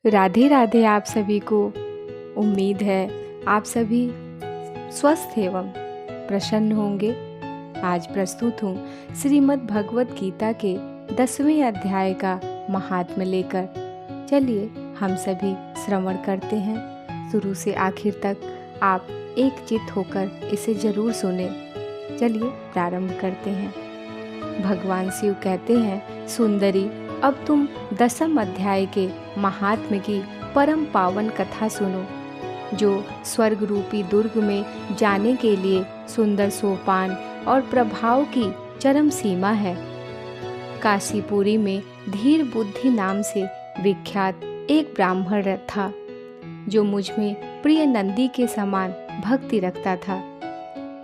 राधे राधे आप सभी को। उम्मीद है आप सभी स्वस्थ एवं प्रसन्न होंगे। आज प्रस्तुत हूँ श्रीमद् भगवत गीता के 10वें अध्याय का महात्म्य लेकर। चलिए हम सभी श्रवण करते हैं। शुरू से आखिर तक आप एकचित्त होकर इसे जरूर सुने। चलिए प्रारंभ करते हैं। भगवान शिव कहते हैं, सुंदरी अब तुम 10वें अध्याय के महात्म्य की परम पावन कथा सुनो, जो स्वर्ग रूपी दुर्ग में जाने के लिए सुंदर सोपान और प्रभाव की चरम सीमा है। काशीपुरी में धीर बुद्धि नाम से विख्यात एक ब्राह्मण था, जो मुझ में प्रिय नंदी के समान भक्ति रखता था।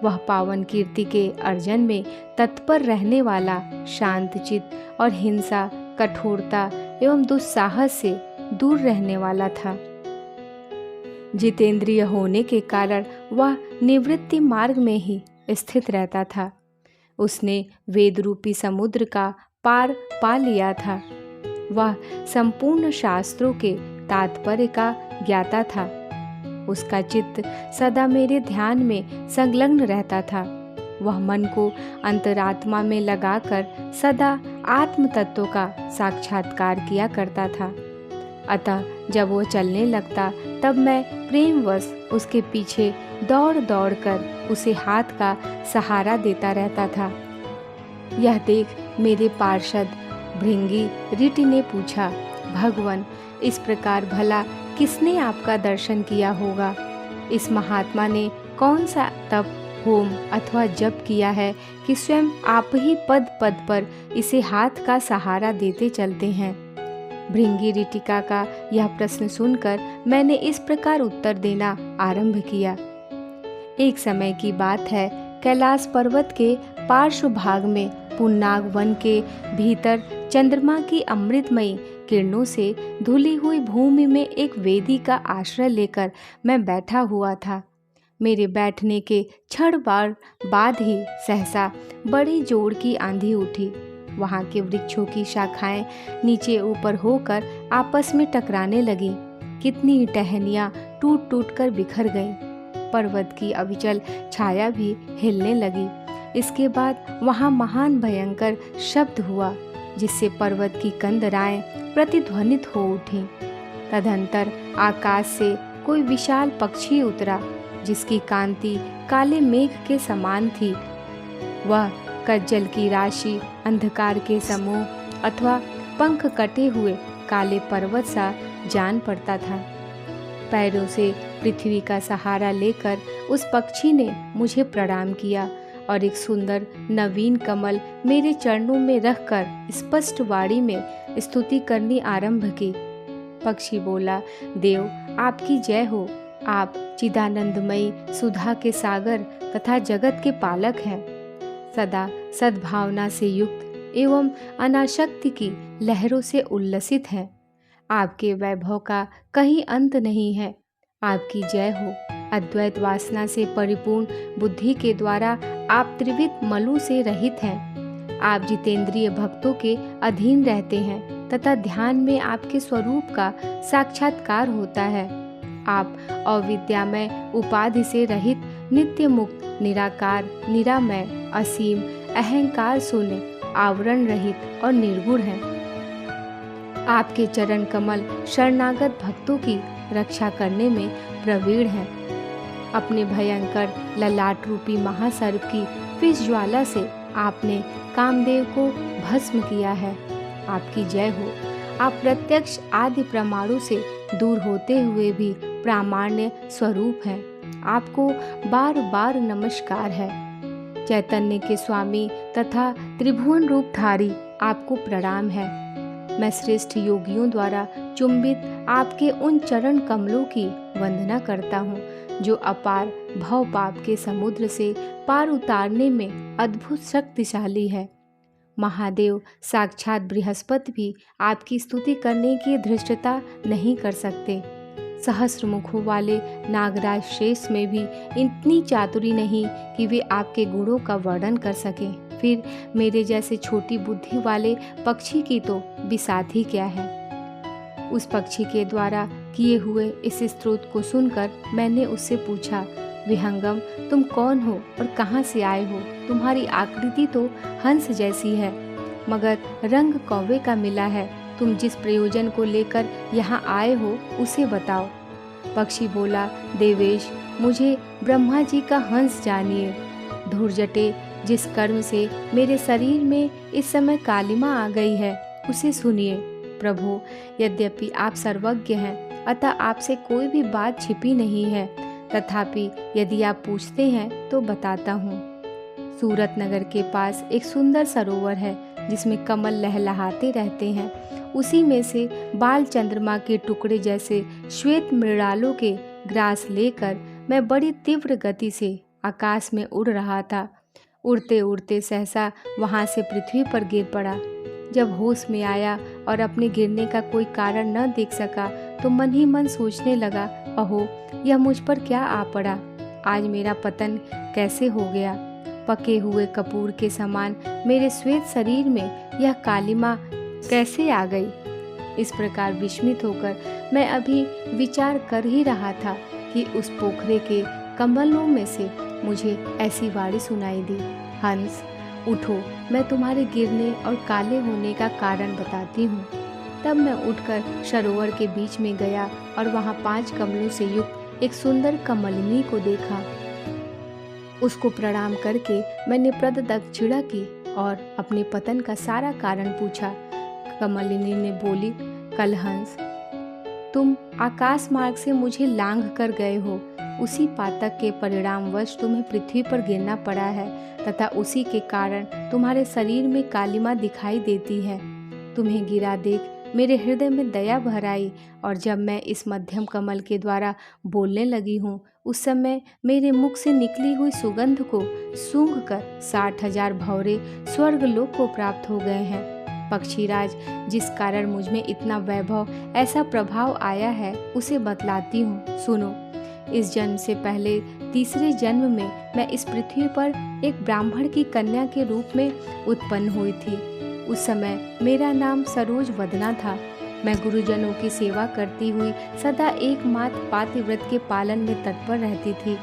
वह पावन कीर्ति के अर्जन में तत्पर रहने वाला, शांतचित्त और हिंसा, कठोरता एवं दुस्साहस से दूर रहने वाला था। जितेंद्रिय होने के कारण वह निवृत्ति मार्ग में ही स्थित रहता था। उसने वेद रूपी समुद्र का पार पा लिया था। वह संपूर्ण शास्त्रों के तात्पर्य का ज्ञाता था। उसका चित्त सदा मेरे ध्यान में संलग्न रहता था। वह मन को अंतरात्मा में लगाकर सदा आत्म तत्व का साक्षात्कार किया करता था। अतः जब वो चलने लगता, तब मैं प्रेमवश उसके पीछे दौड़ दौड़ कर उसे हाथ का सहारा देता रहता था। यह देख मेरे पार्षद भृंगी ऋटि ने पूछा, भगवान, इस प्रकार भला किसने आपका दर्शन किया होगा? इस महात्मा ने कौन सा तप, होम अथवा जप किया है कि स्वयं आप ही पद पद पर इसे हाथ का सहारा देते चलते हैं? भृंगी ऋटिका का यह प्रश्न सुनकर मैंने इस प्रकार उत्तर देना आरंभ किया। एक समय की बात है, कैलाश पर्वत के पार्श्व भाग में पुन्नाग वन के भीतर चंद्रमा की अमृतमयी किरणों से धुली हुई भूमि में एक वेदी का आश्रय लेकर मैं बैठा हुआ था। मेरे बैठने के क्षण बाद ही सहसा बड़ी जोर की आंधी उठी। वहाँ के वृक्षों की शाखाएं नीचे ऊपर होकर आपस में टकराने लगी। कितनी टहनियाँ टूट टूट कर बिखर गईं। पर्वत की अविचल छाया भी हिलने लगी। इसके बाद वहाँ महान भयंकर शब्द हुआ, जिससे पर्वत की कंदराएं प्रतिध्वनित हो उठी। तदंतर आकाश से कोई विशाल पक्षी उतरा, जिसकी कांति काले मेघ के समान थी। वह कज्जल की राशि, अंधकार के समूह अथवा पंख कटे हुए काले पर्वत सा जान पड़ता था। पैरों से पृथ्वी का सहारा लेकर उस पक्षी ने मुझे प्रणाम किया और एक सुंदर नवीन कमल मेरे चरणों में रखकर स्पष्ट वाणी में स्तुति करनी आरंभ की। पक्षी बोला, देव आपकी जय हो। आप चिदानंदमयी सुधा के सागर तथा जगत के पालक हैं। सदा सद्भावना से युक्त एवं अनासक्ति की लहरों से उल्लसित हैं। आपके वैभव का कहीं अंत नहीं है। आपकी जय हो। अद्वैत वासना से परिपूर्ण बुद्धि के द्वारा आप त्रिविध मलु से रहित हैं। आप जितेंद्रिय भक्तों के अधीन रहते हैं तथा ध्यान में आपके स्वरूप का साक्षात्कार होता है। आप अविद्यामय उपाधि से रहित, नित्य मुक्त, निराकार, निरामय, असीम, अहंकार शून्य, आवरण रहित और निर्गुण हैं। आपके चरण कमल शरणागत भक्तों की रक्षा करने में प्रवीण हैं। अपने भयंकर ललाट रूपी महासर्प की विष ज्वाला से आपने कामदेव को भस्म किया है। आपकी जय हो। आप प्रत्यक्ष आदि प्रमाणों से दूर होते हुए भी प्रामाण्य स्वरूप हैं। आपको बार बार नमस्कार है। चैतन्य के स्वामी तथा त्रिभुवन रूपधारी आपको प्रणाम है। मैं श्रेष्ठ योगियों द्वारा चुंबित आपके उन चरण कमलों की वंदना करता हूँ, जो अपार भव पाप के समुद्र से पार उतारने में अद्भुत शक्तिशाली है। महादेव साक्षात बृहस्पति भी आपकी स्तुति करने की धृष्टता नहीं कर सकते। सहस्र मुखों वाले नागराज शेष में भी इतनी चातुरी नहीं कि वे आपके गुणों का वर्णन कर सकें। फिर मेरे जैसे छोटी बुद्धि वाले पक्षी की तो बिसात ही क्या है। उस पक्षी के द्वारा किए हुए इस स्तोत्र को सुनकर मैंने उससे पूछा, विहंगम, तुम कौन हो और कहाँ से आए हो? तुम्हारी आकृति तो हंस जैसी है, मगर रंग कौवे का मिला है। तुम जिस प्रयोजन को लेकर यहाँ आए हो उसे बताओ। पक्षी बोला, देवेश, मुझे ब्रह्मा जी का हंस जानिए। धूर्जटे, जिस कर्म से मेरे शरीर में इस समय कालिमा आ गई है उसे सुनिए। प्रभु, यद्यपि आप सर्वज्ञ हैं, अतः आपसे कोई भी बात छिपी नहीं है, तथापि यदि आप पूछते हैं तो बताता हूँ। सूरत नगर के पास एक सुंदर सरोवर है जिसमें कमल लहलहाते रहते हैं। उसी में से बाल चंद्रमा के टुकड़े जैसे श्वेत मृणालों के ग्रास लेकर मैं बड़ी तीव्र गति से आकाश में उड़ रहा था। उड़ते उड़ते सहसा वहाँ से पृथ्वी पर गिर पड़ा। जब होश में आया और अपने गिरने का कोई कारण न देख सका तो मन ही मन सोचने लगा, अहो, यह मुझ पर क्या आ पड़ा। आज मेरा पतन कैसे हो गया। पके हुए कपूर के समान मेरे श्वेत शरीर में यह कालिमा कैसे आ गई। इस प्रकार विस्मित होकर मैं अभी विचार कर ही रहा था कि उस पोखरे के कमलों में से मुझे ऐसी वाणी सुनाई दी, हंस उठो, मैं तुम्हारे गिरने और काले होने का कारण बताती हूँ। तब मैं उठकर सरोवर के बीच में गया और वहाँ 5 कमलों से युक्त एक सुंदर कमलिनी को देखा। उसको प्रणाम करके मैंने प्रदक्षिणा की और अपने पतन का सारा कारण पूछा। कमलिनी ने बोली, कलहंस, तुम आकाश मार्ग से मुझे लांघ कर गए हो। उसी पातक के परिणामवश तुम्हें पृथ्वी पर गिरना पड़ा है तथा उसी के कारण तुम्हारे शरीर में कालिमा दिखाई देती है। तुम्हें गिरा देख मेरे हृदय में दया भर आई और जब मैं इस मध्यम कमल के द्वारा बोलने लगी हूँ उस समय मेरे मुख से निकली हुई सुगंध को सूंघकर 60,000 भौरे स्वर्गलोक को प्राप्त हो गए हैं। पक्षीराज, जिस कारण मुझ में इतना वैभव, ऐसा प्रभाव आया है उसे बतलाती हूँ, सुनो। इस जन्म से पहले तीसरे जन्म में मैं इस पृथ्वी पर एक ब्राह्मण की कन्या के रूप में उत्पन्न हुई थी। उस समय मेरा नाम सरोज वदना था। मैं गुरुजनों की सेवा करती हुई सदा एकमात्र पातिव्रत के पालन में तत्पर रहती थी।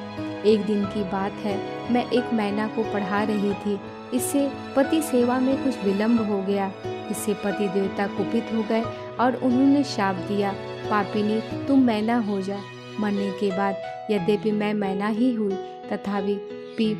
एक दिन की बात है, मैं एक मैना को पढ़ा रही थी। इससे पति सेवा में कुछ विलंब हो गया। इससे पति देवता कुपित हो गए और उन्होंने शाप दिया, पापिनी, तुम मैना हो जा। मरने के बाद यद्यपि मैं मैना ही हुई तथापि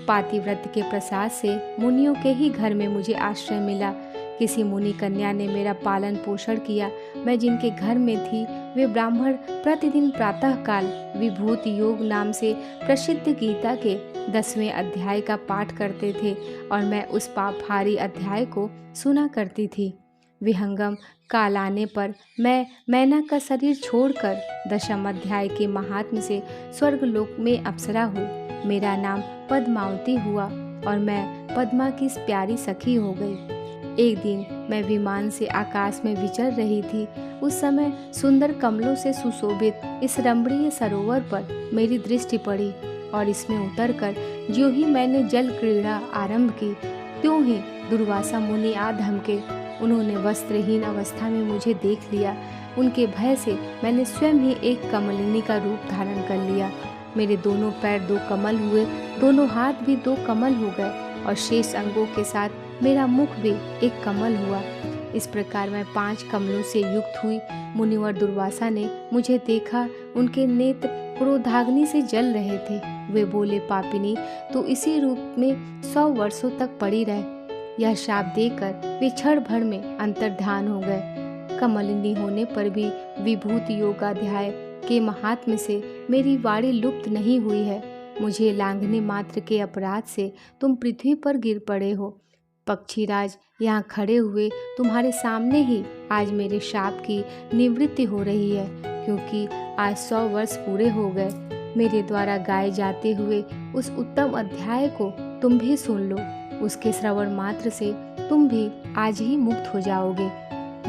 पातिव्रत के प्रसाद से मुनियों के ही घर में मुझे आश्रय मिला। किसी मुनि कन्या ने मेरा पालन पोषण किया। मैं जिनके घर में थी वे ब्राह्मण प्रतिदिन प्रातःकाल विभूति योग नाम से प्रसिद्ध गीता के 10वें अध्याय का पाठ करते थे और मैं उस पापहारी अध्याय को सुना करती थी। विहंगम, काल आने पर मैं मैना का शरीर छोड़कर 10वें अध्याय के महात्म्य से स्वर्गलोक में अप्सरा हुई। मेरा नाम पद्मावती हुआ और मैं पद्मा की प्यारी सखी हो गई। एक दिन मैं विमान से आकाश में विचर रही थी। उस समय सुंदर कमलों से सुशोभित इस रमणीय सरोवर पर मेरी दृष्टि पड़ी और इसमें उतरकर ज्यों ही मैंने जल क्रीड़ा आरंभ की त्यों ही दुर्वासा मुनि आ धमके। उन्होंने वस्त्रहीन अवस्था में मुझे देख लिया। उनके भय से मैंने स्वयं ही एक कमलिनी का रूप धारण कर लिया। मेरे दोनों पैर 2 कमल हुए, दोनों हाथ भी 2 कमल हो गए और शेष अंगों के साथ मेरा मुख भी एक कमल हुआ। इस प्रकार मैं 5 कमलों से युक्त हुई। मुनिवर दुर्वासा ने मुझे देखा। उनके नेत्र क्रोधाग्नि से जल रहे थे। वे बोले, पापिनी, तो इसी रूप में 100 वर्षों तक पड़ी रह। यह शाप देकर वे क्षण भर में अंतर्ध्यान हो गए। कमलिनी होने पर भी विभूति योगाध्याय के महात्म्य से मेरी वाणी लुप्त नहीं हुई है। मुझे लांघने मात्र के अपराध से तुम पृथ्वी पर गिर पड़े हो। पक्षीराज, यहाँ खड़े हुए तुम्हारे सामने ही आज मेरे शाप की निवृत्ति हो रही है, क्योंकि आज 100 वर्ष पूरे हो गए। मेरे द्वारा गाए जाते हुए उस उत्तम अध्याय को तुम भी सुन लो। उसके श्रवण मात्र से तुम भी आज ही मुक्त हो जाओगे।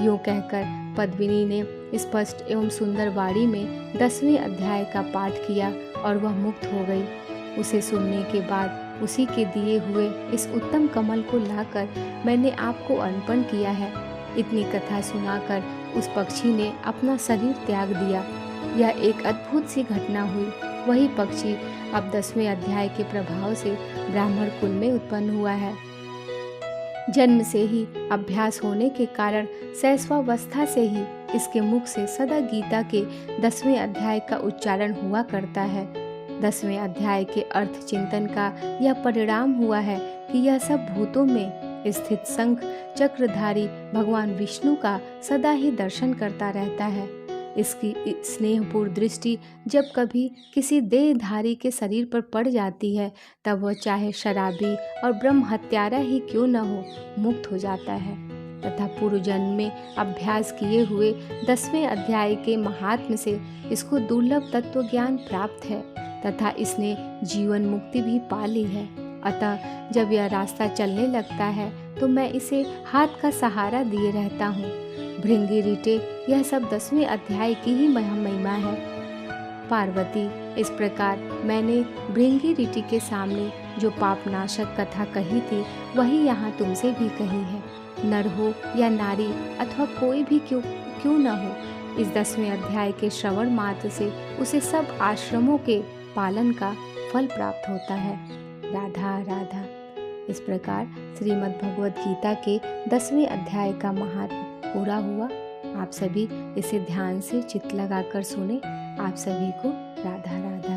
यूँ कहकर पद्मिनी ने स्पष्ट एवं सुंदर वाणी में 10वें अध्याय का पाठ किया और वह मुक्त हो गई। उसे सुनने के बाद उसी के दिए हुए इस उत्तम कमल को लाकर मैंने आपको अर्पण किया है। इतनी कथा सुनाकर उस पक्षी ने अपना शरीर त्याग दिया। यह एक अद्भुत सी घटना हुई। वही पक्षी अब 10वें अध्याय के प्रभाव से ब्राह्मण कुल में उत्पन्न हुआ है। जन्म से ही अभ्यास होने के कारण शैशवावस्था से ही इसके मुख से सदा गीता के 10वें अध्याय का उच्चारण हुआ करता है। 10वें अध्याय के अर्थ चिंतन का यह परिणाम हुआ है कि यह सब भूतों में स्थित शंख चक्रधारी भगवान विष्णु का सदा ही दर्शन करता रहता है। इसकी स्नेहपूर्ण दृष्टि जब कभी किसी देहधारी के शरीर पर पड़ जाती है, तब वह चाहे शराबी और ब्रह्म हत्यारा ही क्यों न हो, मुक्त हो जाता है तथा पूर्व जन्म में अभ्यास किए हुए 10वें अध्याय के महात्म्य से इसको दुर्लभ तत्व ज्ञान प्राप्त है तथा इसने जीवन मुक्ति भी पा ली है। अतः जब यह रास्ता चलने लगता है तो मैं इसे हाथ का सहारा दिए रहता हूँ। भृंगी यह सब 10वें अध्याय की ही महिमा है। पार्वती, इस प्रकार मैंने भृंगी के सामने जो पापनाशक कथा कही थी वही यहाँ तुमसे भी कही है। नर हो या नारी अथवा कोई भी क्यों न हो, इस 10वें अध्याय के श्रवण मात्र से उसे सब आश्रमों के पालन का फल प्राप्त होता है। राधा राधा। इस प्रकार श्रीमद् भगवद गीता के 10वें अध्याय का महात्म्य पूरा हुआ। आप सभी इसे ध्यान से चित्त लगाकर सुने। आप सभी को राधा राधा।